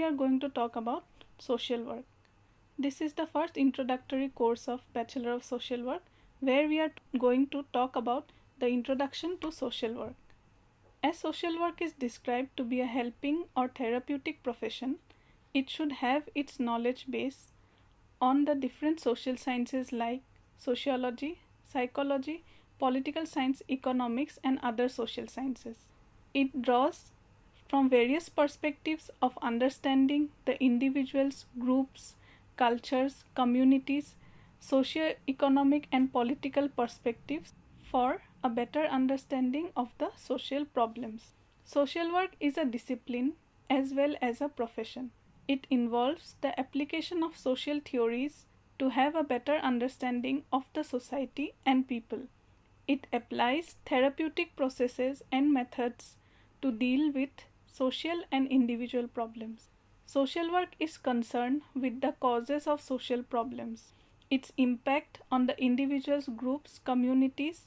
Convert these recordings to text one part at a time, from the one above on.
are going to talk about social work. This is the first introductory course of Bachelor of Social Work, where we are going to talk about the introduction to social work. As social work is described to be a helping or therapeutic profession, it should have its knowledge base on the different social sciences like sociology, psychology, political science, economics, and other social sciences. It draws from various perspectives of understanding the individuals, groups, cultures, communities, socio-economic and political perspectives for a better understanding of the social problems. Social work is a discipline as well as a profession. It involves the application of social theories to have a better understanding of the society and people. It applies therapeutic processes and methods to deal with social and individual problems. Social work is concerned with the causes of social problems, its impact on the individuals, groups, communities,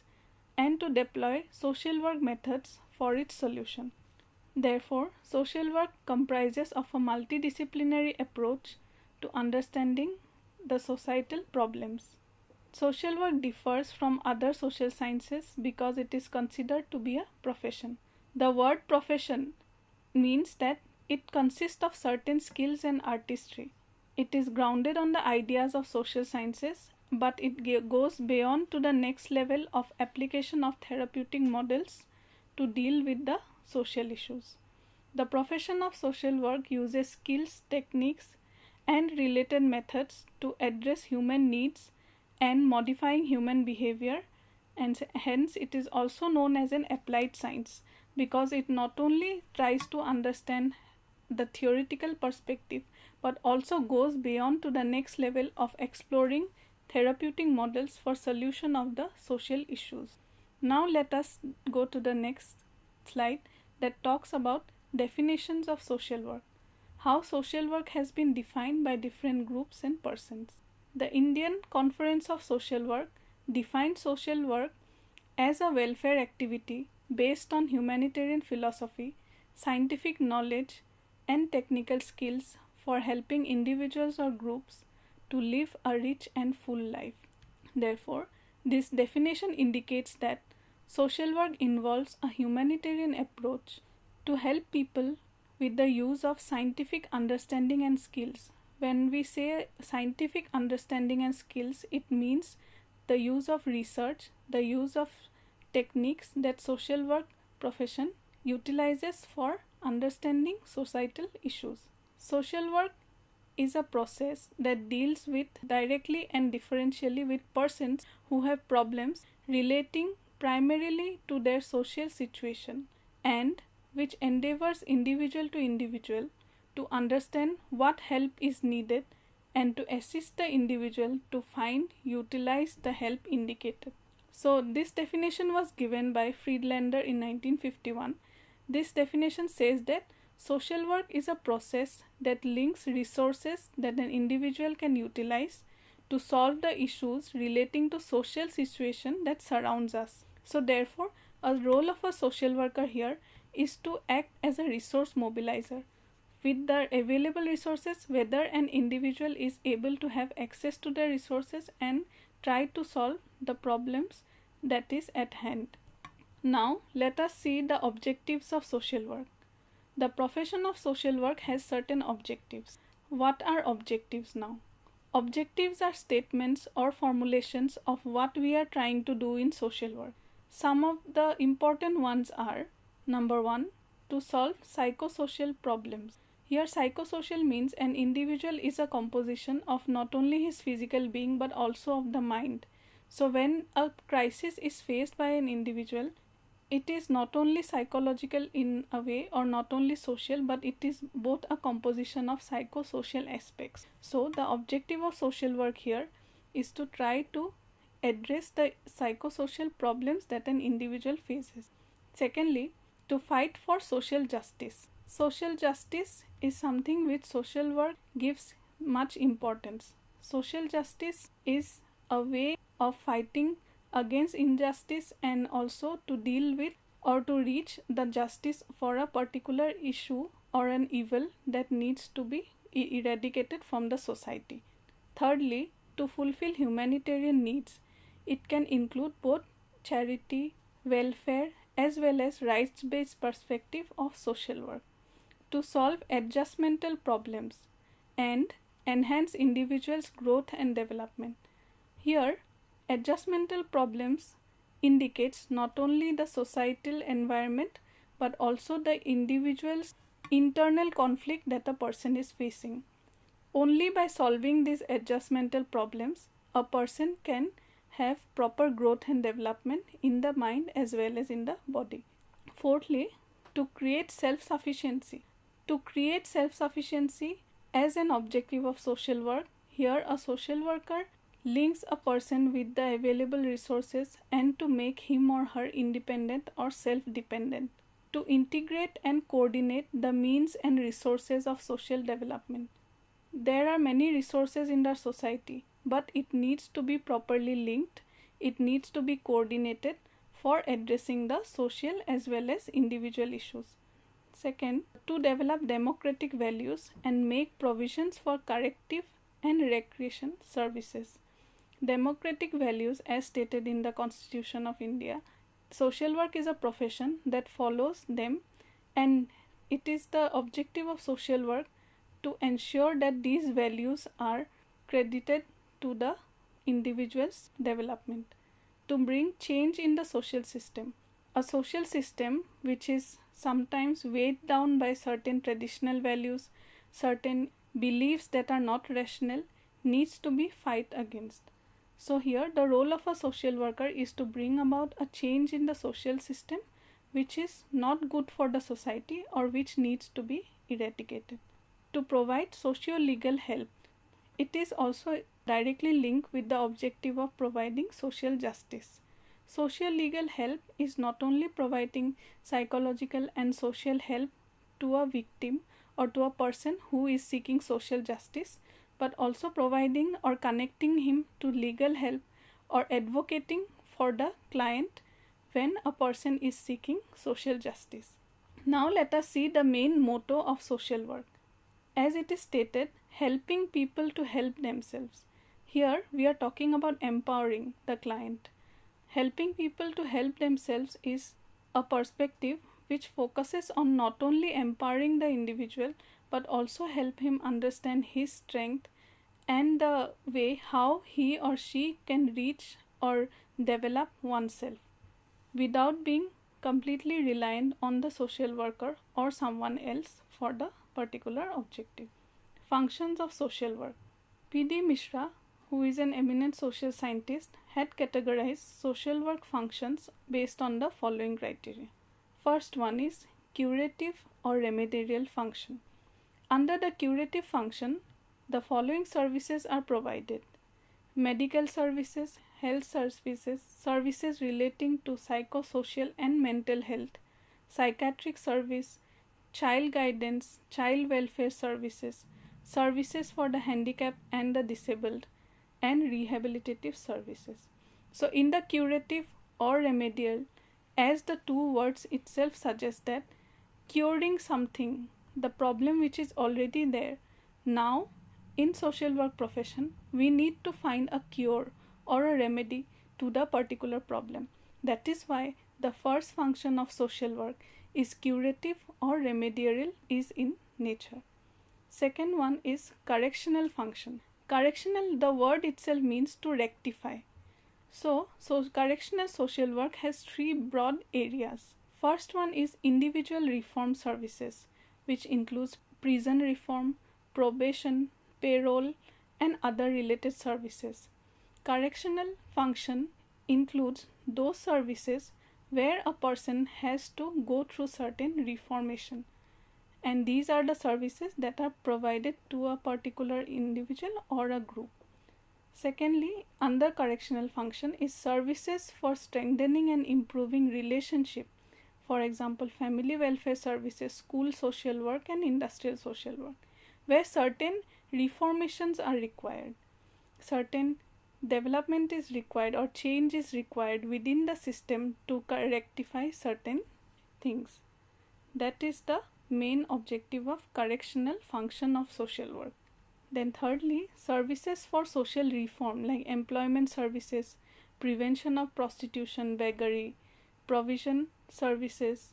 and to deploy social work methods for its solution. Therefore, social work comprises of a multidisciplinary approach to understanding the societal problems. Social work differs from other social sciences because it is considered to be a profession. The word profession means that it consists of certain skills and artistry. It is grounded on the ideas of social sciences, but it goes beyond to the next level of application of therapeutic models to deal with the social issues. The profession of social work uses skills, techniques, and related methods to address human needs and modifying human behavior, and hence it is also known as an applied science because it not only tries to understand the theoretical perspective but also goes beyond to the next level of exploring therapeutic models for solution of the social issues. Now let us go to the next slide that talks about definitions of social work. How social work has been defined by different groups and persons. The Indian Conference of Social Work defined social work as a welfare activity based on humanitarian philosophy, scientific knowledge, and technical skills for helping individuals or groups to live a rich and full life. Therefore, this definition indicates that social work involves a humanitarian approach to help people with the use of scientific understanding and skills. When we say scientific understanding and skills, it means the use of research, the use of techniques that social work profession utilizes for understanding societal issues. Social work is a process that deals with directly and differentially with persons who have problems relating primarily to their social situation and which endeavors individual to individual to understand what help is needed and to assist the individual to find, utilize the help indicated. So this definition was given by Friedlander in 1951. This definition says that social work is a process that links resources that an individual can utilize to solve the issues relating to social situation that surrounds us. So therefore, a role of a social worker here is to act as a resource mobilizer. With the available resources, whether an individual is able to have access to the resources and try to solve the problems that is at hand. Now, let us see the objectives of social work. The profession of social work has certain objectives. What are objectives now? Objectives are statements or formulations of what we are trying to do in social work. Some of the important ones are: number 1, to solve psychosocial problems. Here, psychosocial means an individual is a composition of not only his physical being but also of the mind. So, when a crisis is faced by an individual, it is not only psychological in a way or not only social, but it is both a composition of psychosocial aspects. So, the objective of social work here is to try to address the psychosocial problems that an individual faces. Secondly, to fight for social justice. Social justice is something which social work gives much importance. Social justice is a way of fighting against injustice and also to deal with or to reach the justice for a particular issue or an evil that needs to be eradicated from the society. Thirdly, to fulfill humanitarian needs, it can include both charity, welfare, as well as rights-based perspective of social work to solve adjustmental problems and enhance individuals' growth and development. Here, adjustmental problems indicates not only the societal environment but also the individual's internal conflict that a person is facing. Only by solving these adjustmental problems, a person can have proper growth and development in the mind as well as in the body. Fourthly, to create self-sufficiency. To create self-sufficiency as an objective of social work, here a social worker links a person with the available resources and to make him or her independent or self-dependent, to integrate and coordinate the means and resources of social development. There are many resources in our society, but it needs to be properly linked, it needs to be coordinated for addressing the social as well as individual issues. Second, to develop democratic values and make provisions for corrective and recreation services. Democratic values, as stated in the Constitution of India, social work is a profession that follows them, and it is the objective of social work to ensure that these values are credited to the individual's development, to bring change in the social system. A social system which is sometimes weighed down by certain traditional values, certain beliefs that are not rational, needs to be fight against. So here the role of a social worker is to bring about a change in the social system which is not good for the society or which needs to be eradicated. To provide socio-legal help. It is also directly linked with the objective of providing social justice. Social legal help is not only providing psychological and social help to a victim or to a person who is seeking social justice, but also providing or connecting him to legal help or advocating for the client when a person is seeking social justice. Now let us see the main motto of social work. As it is stated, helping people to help themselves. Here we are talking about empowering the client. Helping people to help themselves is a perspective which focuses on not only empowering the individual but also help him understand his strength and the way how he or she can reach or develop oneself without being completely reliant on the social worker or someone else for the particular objective. Functions of social work. P.D. Mishra, who is an eminent social scientist, had categorized social work functions based on the following criteria. First one is curative or remedial function. Under the curative function, the following services are provided: medical services, health services, services relating to psychosocial and mental health, psychiatric service, child guidance, child welfare services, services for the handicapped and the disabled, and rehabilitative services. So in the curative or remedial, as the two words itself suggest that curing something, the problem which is already there, now in social work profession we need to find a cure or a remedy to the particular problem. That is why the first function of social work is curative or remedial is in nature. Second one is correctional function. Correctional, the word itself means to rectify. So correctional social work has three broad areas. First one is individual reform services, which includes prison reform, probation, payroll, and other related services. Correctional function includes those services where a person has to go through certain reformation, and these are the services that are provided to a particular individual or a group. Secondly, under correctional function is services for strengthening and improving relationship. For example, family welfare services, school social work, and industrial social work, where certain reformations are required, certain development is required or change is required within the system to rectify certain things. That is the main objective of correctional function of social work. Then thirdly, services for social reform like employment services, prevention of prostitution, beggary, provision services,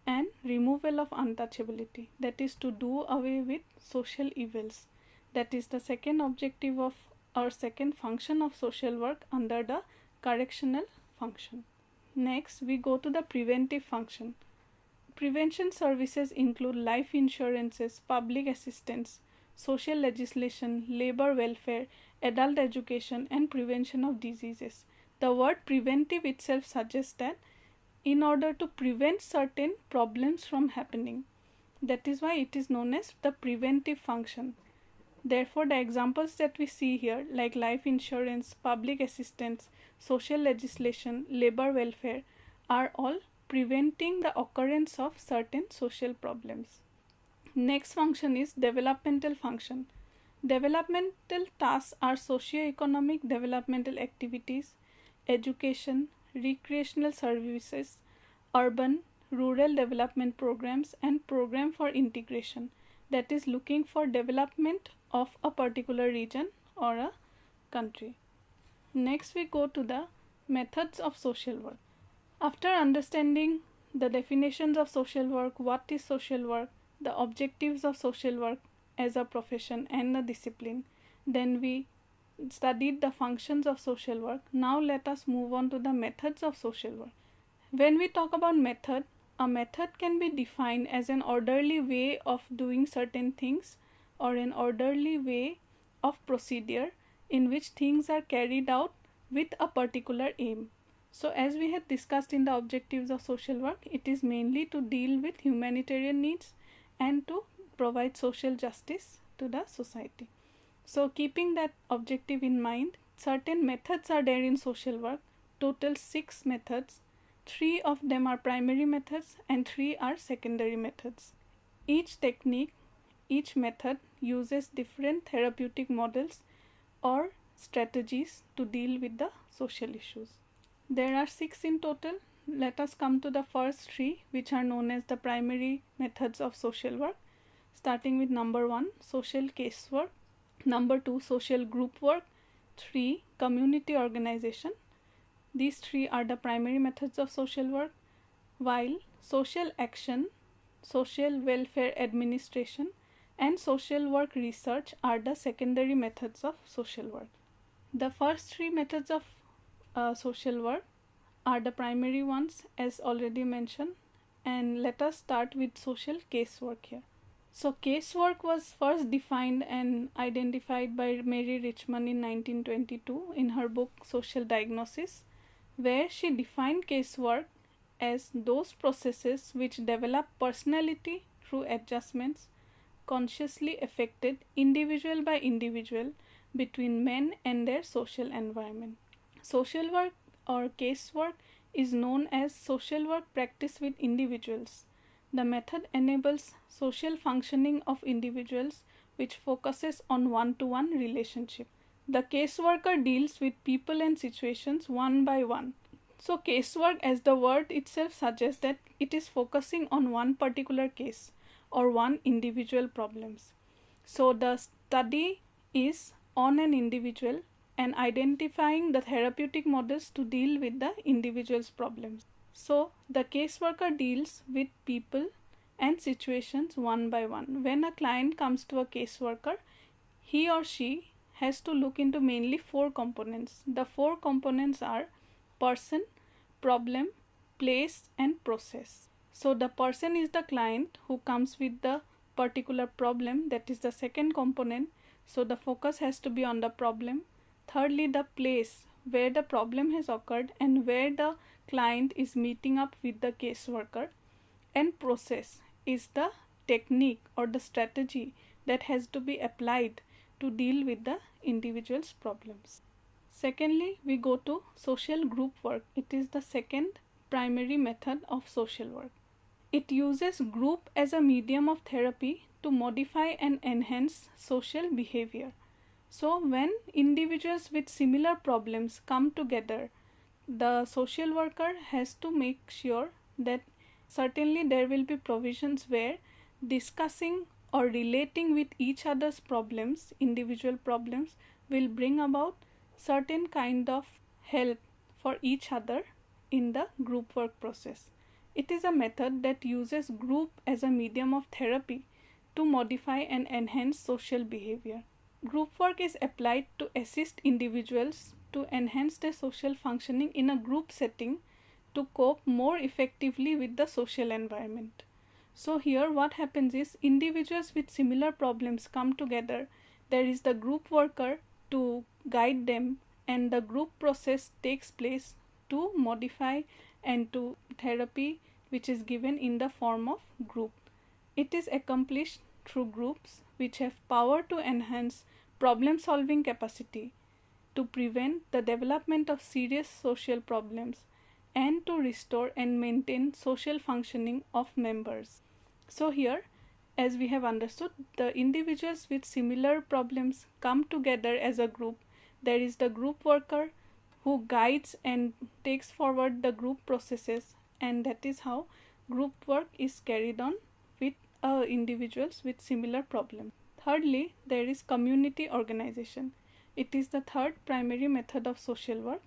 and removal of untouchability, that is to do away with social evils. That is the second objective of or second function of social work under the correctional function. Next, we go to the preventive function. Prevention services include life insurances, public assistance, social legislation, labor welfare, adult education, and prevention of diseases. The word preventive itself suggests that in order to prevent certain problems from happening. That is why it is known as the preventive function. Therefore, the examples that we see here, like life insurance, public assistance, social legislation, labor welfare, are all preventing the occurrence of certain social problems. Next function is developmental function. Developmental tasks are socio-economic developmental activities, education, recreational services, urban, rural development programs, and program for integration, that is looking for development of a particular region or a country. Next, we go to the methods of social work. After understanding the definitions of social work, what is social work, the objectives of social work as a profession and a discipline, then we studied the functions of social work. Now let us move on to the methods of social work. When we talk about method, a method can be defined as an orderly way of doing certain things or an orderly way of procedure in which things are carried out with a particular aim. So as we had discussed in the objectives of social work, it is mainly to deal with humanitarian needs and to provide social justice to the society. So keeping that objective in mind, certain methods are there in social work, total 6 methods. 3 of them are primary methods and 3 are secondary methods. Each technique, each method uses different therapeutic models or strategies to deal with the social issues. There are 6 in total. Let us come to the first 3, which are known as the primary methods of social work, starting with number 1, social casework, number 2, social group work, 3, community organization. These 3 are the primary methods of social work, while social action, social welfare administration, and social work research are the secondary methods of social work. The first 3 methods of social work are the primary ones, as already mentioned, and let us start with social casework here. So casework was first defined and identified by Mary Richmond in 1922 in her book Social Diagnosis, where she defined casework as those processes which develop personality through adjustments consciously effected individual by individual between men and their social environment. Social work or casework is known as social work practiced with individuals. The method enables social functioning of individuals which focuses on one-to-one relationship. The caseworker deals with people and situations one by one. So casework, as the word itself suggests, that it is focusing on one particular case or one individual problems. So the study is on an individual and identifying the therapeutic models to deal with the individual's problems. So the caseworker deals with people and situations one by one. When a client comes to a caseworker, he or she has to look into mainly 4 components. The 4 components are person, problem, place, and process. So the person is the client who comes with the particular problem, that is the second component. So the focus has to be on the problem. Thirdly, the place where the problem has occurred and where the client is meeting up with the caseworker. And process is the technique or the strategy that has to be applied to deal with the individual's problems. Secondly, we go to social group work. It is the second primary method of social work. It uses group as a medium of therapy to modify and enhance social behavior. So when individuals with similar problems come together, the social worker has to make sure that certainly there will be provisions where discussing or relating with each other's problems, individual problems, will bring about certain kind of help for each other in the group work process. It is a method that uses group as a medium of therapy to modify and enhance social behavior. Group work is applied to assist individuals to enhance their social functioning in a group setting to cope more effectively with the social environment. So here what happens is individuals with similar problems come together. There is the group worker to guide them, and the group process takes place to modify and to therapy which is given in the form of group. It is accomplished through groups which have power to enhance problem solving capacity, to prevent the development of serious social problems, and to restore and maintain social functioning of members. So here, as we have understood, the individuals with similar problems come together as a group. There is the group worker who guides and takes forward the group processes, and that is how group work is carried on with individuals with similar problems. Thirdly, there is community organization. It is the third primary method of social work.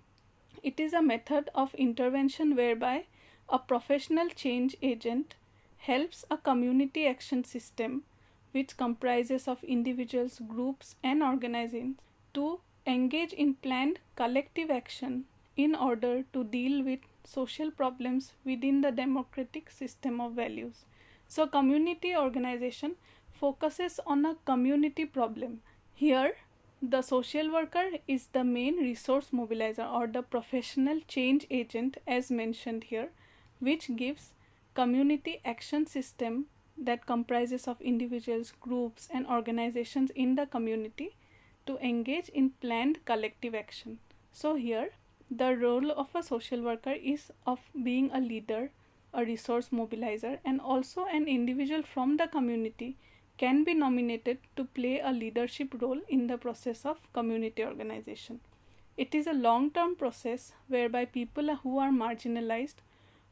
It is a method of intervention whereby a professional change agent helps a community action system which comprises of individuals, groups and organizations to engage in planned collective action in order to deal with social problems within the democratic system of values. So community organization focuses on a community problem. Here the social worker is the main resource mobilizer or the professional change agent as mentioned here, which gives community action system that comprises of individuals, groups and organizations in the community to engage in planned collective action. So here the role of a social worker is of being a leader, a resource mobilizer, and also an individual from the community can be nominated to play a leadership role in the process of community organization. It is a long-term process whereby people who are marginalized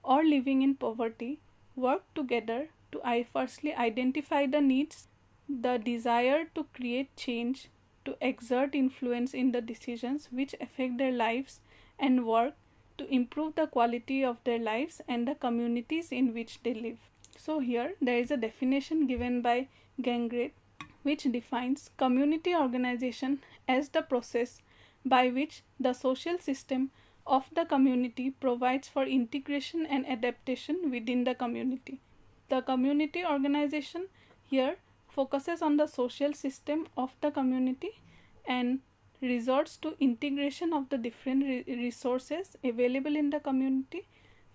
or living in poverty work together to firstly identify the needs, the desire to create change, to exert influence in the decisions which affect their lives, and work to improve the quality of their lives and the communities in which they live. So here there is a definition given by Gengret which defines community organization as the process by which the social system of the community provides for integration and adaptation within the community. The community organization here focuses on the social system of the community and resorts to integration of the different resources available in the community,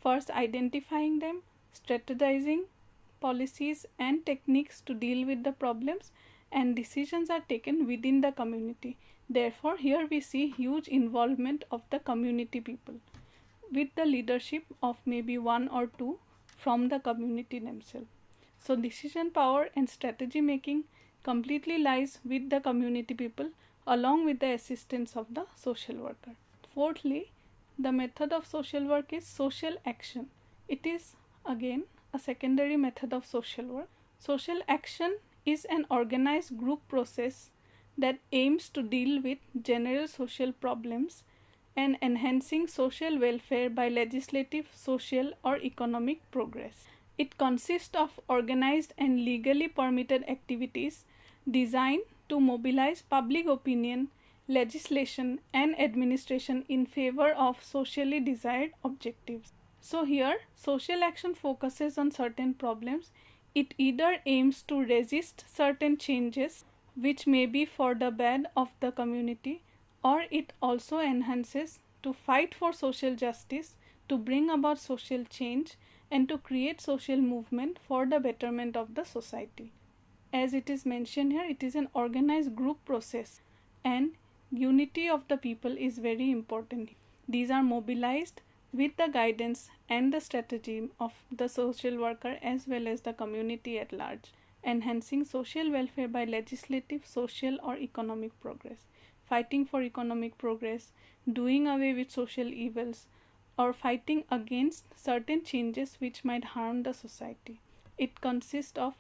first identifying them, strategizing policies and techniques to deal with the problems, and decisions are taken within the community. Therefore, here we see huge involvement of the community people with the leadership of maybe one or two from the community themselves. So, decision power and strategy making completely lies with the community people along with the assistance of the social worker. Fourthly, the method of social work is social action. It is again a secondary method of social work. Social action is an organized group process that aims to deal with general social problems and enhancing social welfare by legislative, social, or economic progress. It consists of organized and legally permitted activities designed to mobilize public opinion, legislation, and administration in favor of socially desired objectives. So here, social action focuses on certain problems. It either aims to resist certain changes which may be for the bad of the community, or it also enhances to fight for social justice, to bring about social change, and to create social movement for the betterment of the society. As it is mentioned here, it is an organized group process and unity of the people is very important. These are mobilized with the guidance and the strategy of the social worker as well as the community at large, enhancing social welfare by legislative, social or economic progress, fighting for economic progress, doing away with social evils, or fighting against certain changes which might harm the society. It consists of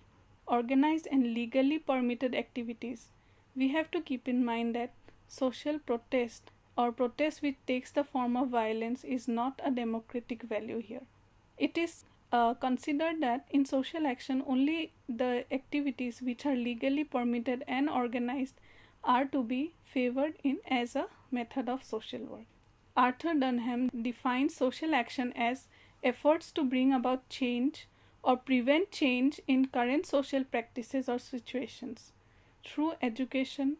organized and legally permitted activities, we have to keep in mind that social protest or protest which takes the form of violence is not a democratic value here. It is considered that in social action only the activities which are legally permitted and organized are to be favored in as a method of social work. Arthur Dunham defines social action as efforts to bring about change or prevent change in current social practices or situations through education,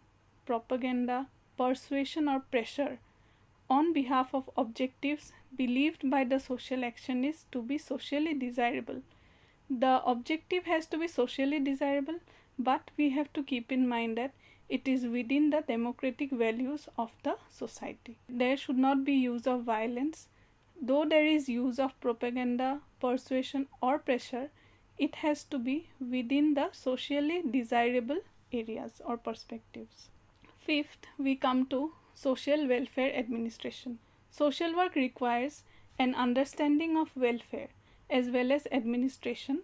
propaganda, persuasion, or pressure on behalf of objectives believed by the social actionist to be socially desirable. The objective has to be socially desirable, but we have to keep in mind that it is within the democratic values of the society. There should not be use of violence. Though there is use of propaganda, persuasion, or pressure, it has to be within the socially desirable areas or perspectives. Fifth, we come to social welfare administration. Social work requires an understanding of welfare as well as administration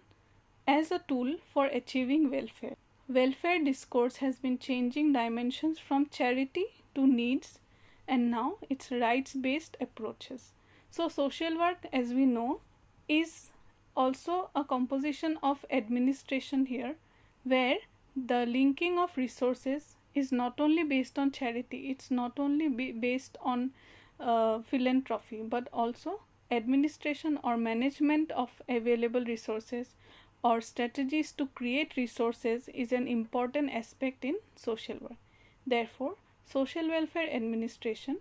as a tool for achieving welfare. Welfare discourse has been changing dimensions from charity to needs and now it's rights based approaches. So, social work, as we know, is also a composition of administration here where the linking of resources is not only based on charity, it's not only based on philanthropy, but also administration or management of available resources or strategies to create resources is an important aspect in social work. Therefore, social welfare administration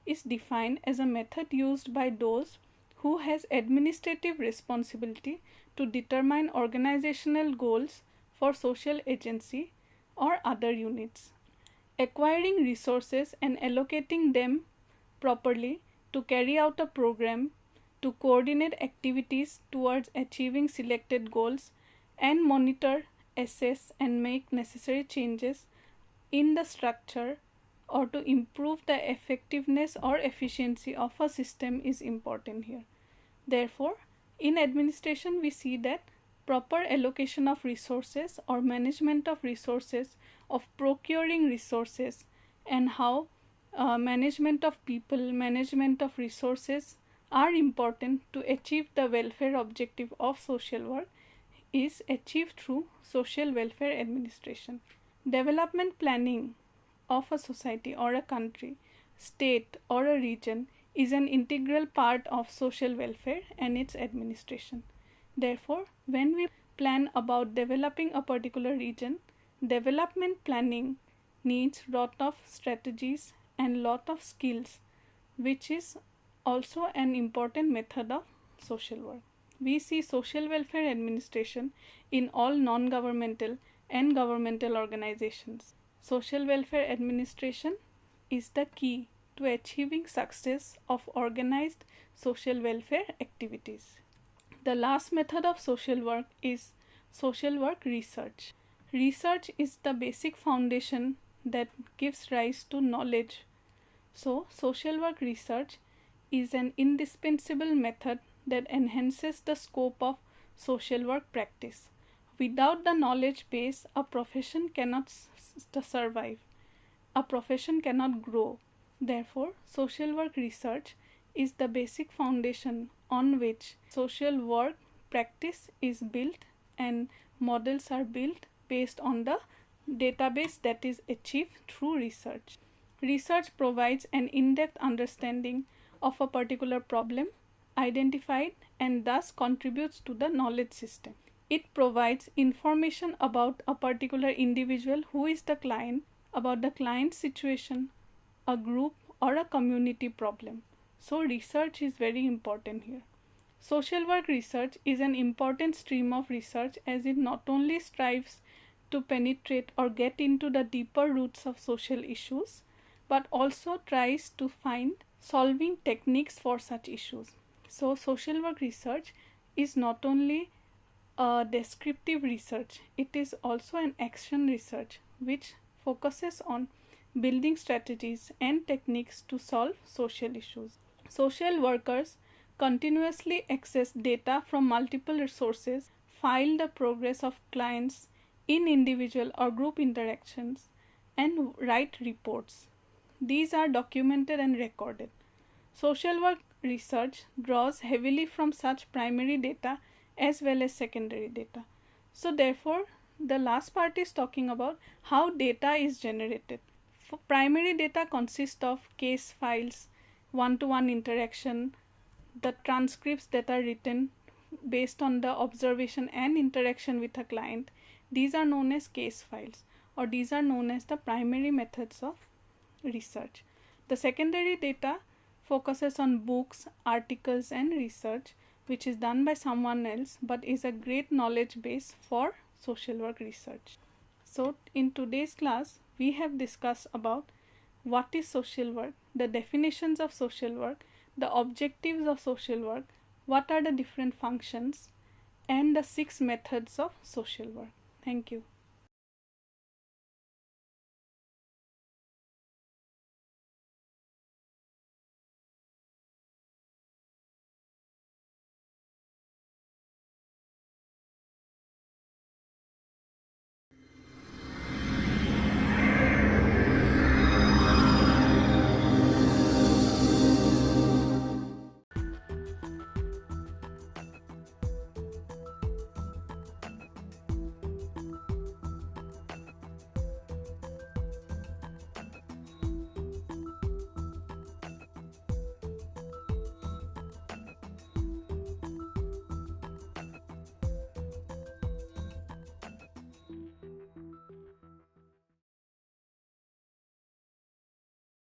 is defined as a method used by those who has administrative responsibility to determine organizational goals for social agency or other units, acquiring resources and allocating them properly to carry out a program, to coordinate activities towards achieving selected goals, and monitor, assess, and make necessary changes in the structure or to improve the effectiveness or efficiency of a system is important here. Therefore, in administration, we see that proper allocation of resources or management of resources, of procuring resources, and how management of people, management of resources are important to achieve the welfare objective of social work is achieved through social welfare administration. Development planning of a society or a country, state or a region is an integral part of social welfare and its administration. Therefore, when we plan about developing a particular region, development planning needs lot of strategies and lot of skills, which is also an important method of social work. We see social welfare administration in all non-governmental and governmental organizations. Social welfare administration is the key to achieving success of organized social welfare activities. The last method of social work is social work research. Research is the basic foundation that gives rise to knowledge. So, social work research is an indispensable method that enhances the scope of social work practice. Without the knowledge base, a profession cannot survive. A profession cannot grow. Therefore, social work research is the basic foundation on which social work practice is built and models are built based on the database that is achieved through research. Research provides an in-depth understanding of a particular problem identified and thus contributes to the knowledge system. It provides information about a particular individual who is the client, about the client's situation, a group or a community problem. So research is very important here. Social work research is an important stream of research as it not only strives to penetrate or get into the deeper roots of social issues, but also tries to find solving techniques for such issues. So social work research is not only a descriptive research, it is also an action research which focuses on building strategies and techniques to solve social issues. Social workers continuously access data from multiple sources, file the progress of clients, in individual or group interactions, and write reports. These are documented and recorded. Social work research draws heavily from such primary data as well as secondary data. So therefore, the last part is talking about how data is generated. Primary data consists of case files, one-to-one interaction, the transcripts that are written based on the observation and interaction with a client. These are known as case files, or these are known as the primary methods of research. The secondary data focuses on books, articles, and research which is done by someone else but is a great knowledge base for social work research. So in today's class we have discussed about what is social work, the definitions of social work, the objectives of social work, what are the different functions, and the 6 methods of social work. Thank you.